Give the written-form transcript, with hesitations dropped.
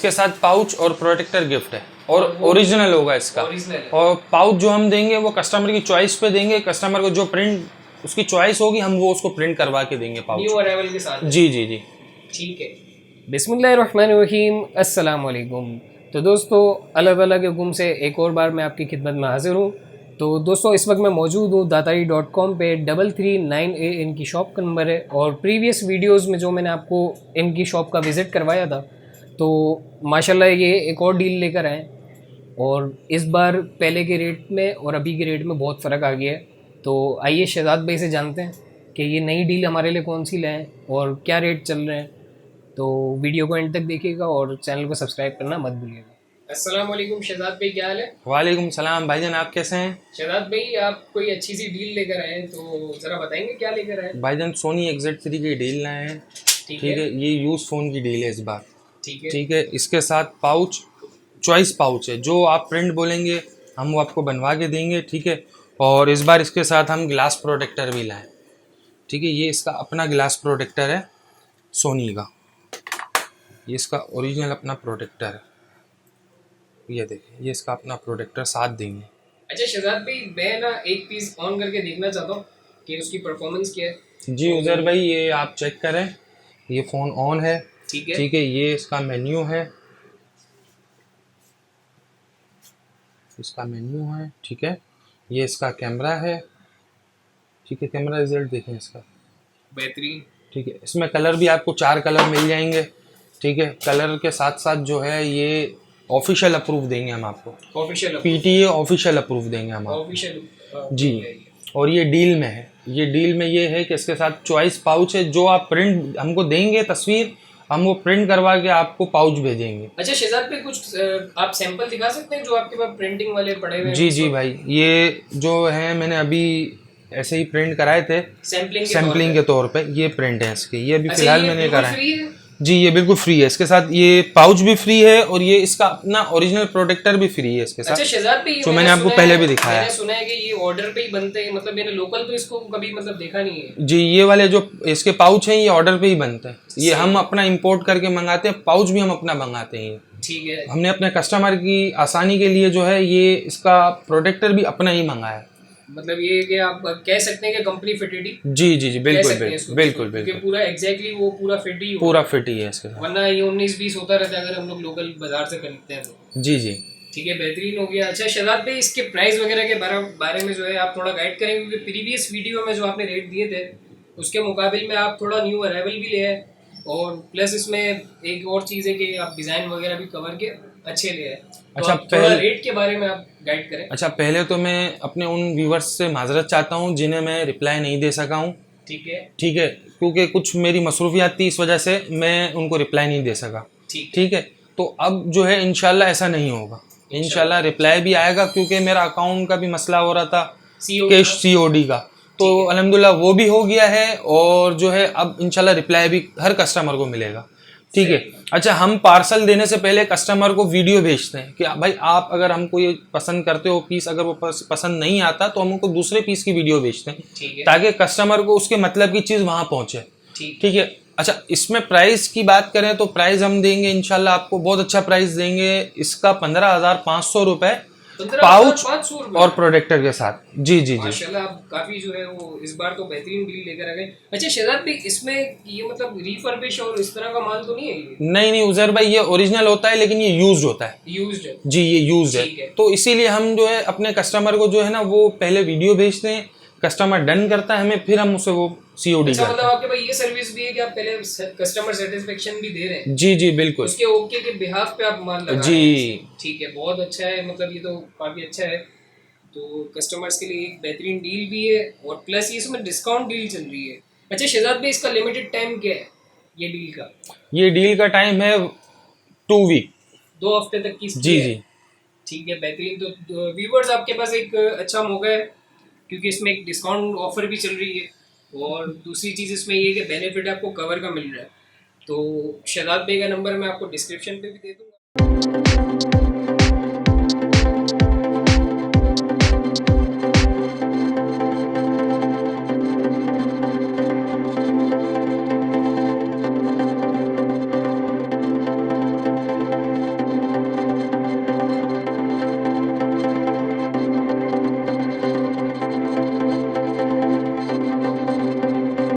इसके साथ पाउच और प्रोटेक्टर गिफ्ट है और ओरिजिनल होगा इसका। और पाउच जो हम देंगे वो कस्टमर की चॉइस पे देंगे। कस्टमर को जो प्रिंट उसकी चॉइस होगी हम वो उसको प्रिंट करवा के देंगे पाउच न्यू अराइवल के साथ। जी जी जी ठीक है। बिस्मिल्लाहिर्रहमानिर्रहीम, अस्सलाम वालेकुम। तो दोस्तों, अलग अलग हुक्म से एक और बार मैं आपकी खिदमत में हाजिर हूँ। तो दोस्तों, इस वक्त मैं मौजूद हूँ दातारी.com पे। 339A इनकी शॉप का नंबर है। और प्रीवियस वीडियोस में जो मैंने आपको इनकी शॉप का विज़िट करवाया था, तो माशाल्लाह ये एक और डील लेकर आए। और इस बार पहले के रेट में और अभी के रेट में बहुत फ़र्क आ गया है। तो आइए शहजाद भाई से जानते हैं कि ये नई डील हमारे लिए कौन सी लाएँ और क्या रेट चल रहे हैं। तो वीडियो को एंड तक देखिएगा और चैनल को सब्सक्राइब करना मत भूलिएगा। अस्सलाम वालेकुम शहजाद भाई, क्या हाल है? वालेकुम सलाम भाईजान, आप कैसे हैं? शहजाद भाई, आप कोई अच्छी सी डील लेकर आए हैं, तो ज़रा बताएंगे क्या लेकर आए? भाईजान सोनी XZ3 की डील लाए हैं। ठीक है, ये यूज फोन की डील है इस बार। ठीक है, इसके साथ पाउच चॉइस पाउच है, जो आप प्रिंट बोलेंगे हम वो आपको बनवा के देंगे। ठीक है, और इस बार इसके साथ हम ग्लास प्रोटेक्टर भी लाएं। ठीक है, ये इसका अपना ग्लास प्रोटेक्टर है सोनी का। ये इसका ओरिजिनल अपना प्रोटेक्टर है। ये देखिए, ये इसका अपना प्रोटेक्टर साथ देंगे। अच्छा शहजाद भाई, मैं ना एक पीस ऑन करके देखना चाहता हूँ कि उसकी परफॉर्मेंस क्या है। जी उज़ैर भाई, ये आप चेक करें, ये फ़ोन ऑन है। ठीक है। ठीक है, ये इसका मेन्यू है, इसका मेन्यू है। ठीक है, ये इसका कैमरा है। ठीक है, कैमरा रिजल्ट देखें इसका, बेहतरीन। ठीक है, इसमें कलर भी आपको 4 कलर मिल जाएंगे। ठीक है, कलर के साथ साथ जो है ये ऑफिशियल अप्रूव देंगे हम आपको। ऑफिशियल PTA ऑफिशियल अप्रूव देंगे हम आपको। ऑफिशियल जी, और ये डील में है। ये डील में ये है कि इसके साथ चॉइस पाउच है, जो आप प्रिंट हमको देंगे तस्वीर, हम वो प्रिंट करवा के आपको पाउच भेजेंगे। अच्छा शहजाद पे कुछ आप सैंपल दिखा सकते हैं जो आपके पास प्रिंटिंग वाले पड़े हुए हैं? जी जी भाई, ये जो है मैंने अभी ऐसे ही प्रिंट कराए थे सैम्पलिंग के तौर पे। ये प्रिंट है इसके, ये अभी फिलहाल मैंने कराए। जी, ये बिल्कुल फ्री है। इसके साथ ये पाउच भी फ्री है और ये इसका अपना ओरिजिनल प्रोटेक्टर भी फ्री है इसके साथ। अच्छा शहजाद पे, जो मैंने आपको पहले भी दिखाया। मैंने सुना है कि ये ऑर्डर पे ही बनते हैं, मतलब मैंने लोकल तो इसको कभी मतलब देखा नहीं है। जी, ये वाले जो इसके पाउच हैं ये ऑर्डर पे ही बनते हैं। ये हम अपना इंपोर्ट करके मंगाते हैं, पाउच भी हम अपना मंगाते हैं। ठीक है, हमने अपने कस्टमर की आसानी के लिए जो है ये इसका प्रोटेक्टर भी अपना ही मंगाया। मतलब ये कि आप कह सकते हैं कि कंपनी फिटेड ही। जी जी जी, बिल्कुल बिल्कुल बिल्कुल बिल्कुल, पूरा एग्जैक्टली वो पूरा फिट ही पूरा फिट ही है इसके साथ। वरना ये 19-20 होता रहता है अगर हम लोग लोकल बाजार से खरीदते हैं तो। जी जी, ठीक है, बेहतरीन हो गया। अच्छा शहजाद भाई, इसके प्राइस वगैरह के बारे में जो है आप थोड़ा गाइड करेंगे, क्योंकि प्रीवियस वीडियो में जो आपने रेट दिए थे उसके मुकाबले में आप थोड़ा न्यू अराइवल भी ले आए, और प्लस इसमें एक और चीज़ है कि आप डिज़ाइन वगैरह भी कवर के अच्छे ले आए। तो अच्छा, पहले रेट के बारे में आप गाइड करें। अच्छा, पहले तो मैं अपने उन व्यूवर्स से माजरत चाहता हूँ जिन्हें मैं रिप्लाई नहीं दे सका हूँ। ठीक है, ठीक है, क्योंकि कुछ मेरी मसरूफियात थी, इस वजह से मैं उनको रिप्लाई नहीं दे सका। ठीक है, तो अब जो है इंशाल्लाह ऐसा नहीं होगा। इंशाल्लाह रिप्लाई भी आएगा, क्योंकि मेरा अकाउंट का भी मसला हो रहा था कैश COD का, तो अल्हम्दुलिल्लाह वो भी हो गया है। और जो है अब इंशाल्लाह रिप्लाई भी हर कस्टमर को मिलेगा। ठीक है। अच्छा, हम पार्सल देने से पहले कस्टमर को वीडियो भेजते हैं कि भाई आप अगर हमको ये पसंद करते हो पीस, अगर वो पसंद नहीं आता तो हम उनको दूसरे पीस की वीडियो भेजते हैं, ताकि कस्टमर को उसके मतलब की चीज़ वहाँ पहुँचे। ठीक है। अच्छा, इसमें प्राइस की बात करें तो प्राइस हम देंगे इंशाल्लाह आपको बहुत अच्छा प्राइस देंगे। इसका 15,500 रुपये पाउच और प्रोटेक्टर के साथ। जी जी जी, माशाल्लाह आप काफी जो है वो इस बार तो बेहतरीन डील लेकर आ गए। अच्छा शहजाद भाई, इसमें ये मतलब रिफर्बिश और इस तरह का माल तो नहीं है ये? नहीं उज़ैर भाई, ये ओरिजिनल होता है लेकिन ये यूज्ड होता है। यूज्ड है? जी, ये यूज्ड है। तो इसीलिए हम जो है अपने कस्टमर को जो है ना वो पहले वीडियो भेजते हैं, कस्टमर डन करता है हमें, फिर हम उसे वो COD अच्छा, मतलब आपके पास ये सर्विस भी है कि आप पहले कस्टमर सेटिस्फेक्शन भी दे रहे हैं? जी जी बिल्कुल, उसके ओके के बिहाफ पे आप माल लगा रहे हैं। ठीक है, बहुत अच्छा है, मतलब ये तो काफी अच्छा है। तो कस्टमर्स के लिए एक बेहतरीन डील भी है, और प्लस ये इसमें डिस्काउंट डील चल रही है। अच्छा शहजाद भाई, इसका लिमिटेड टाइम क्या है ये डील का? ये डील का टाइम है 2 वीक, 2 हफ्ते तक की। जी जी, ठीक है, बेहतरीन। तो व्यूवर्स, आपके पास एक अच्छा मौका है, क्योंकि इसमें एक डिस्काउंट ऑफर भी चल रही है, और दूसरी चीज़ इसमें ये कि बेनिफिट आपको कवर का मिल रहा है। तो शहजाद भाई का नंबर मैं आपको डिस्क्रिप्शन पे भी दे दूँगा।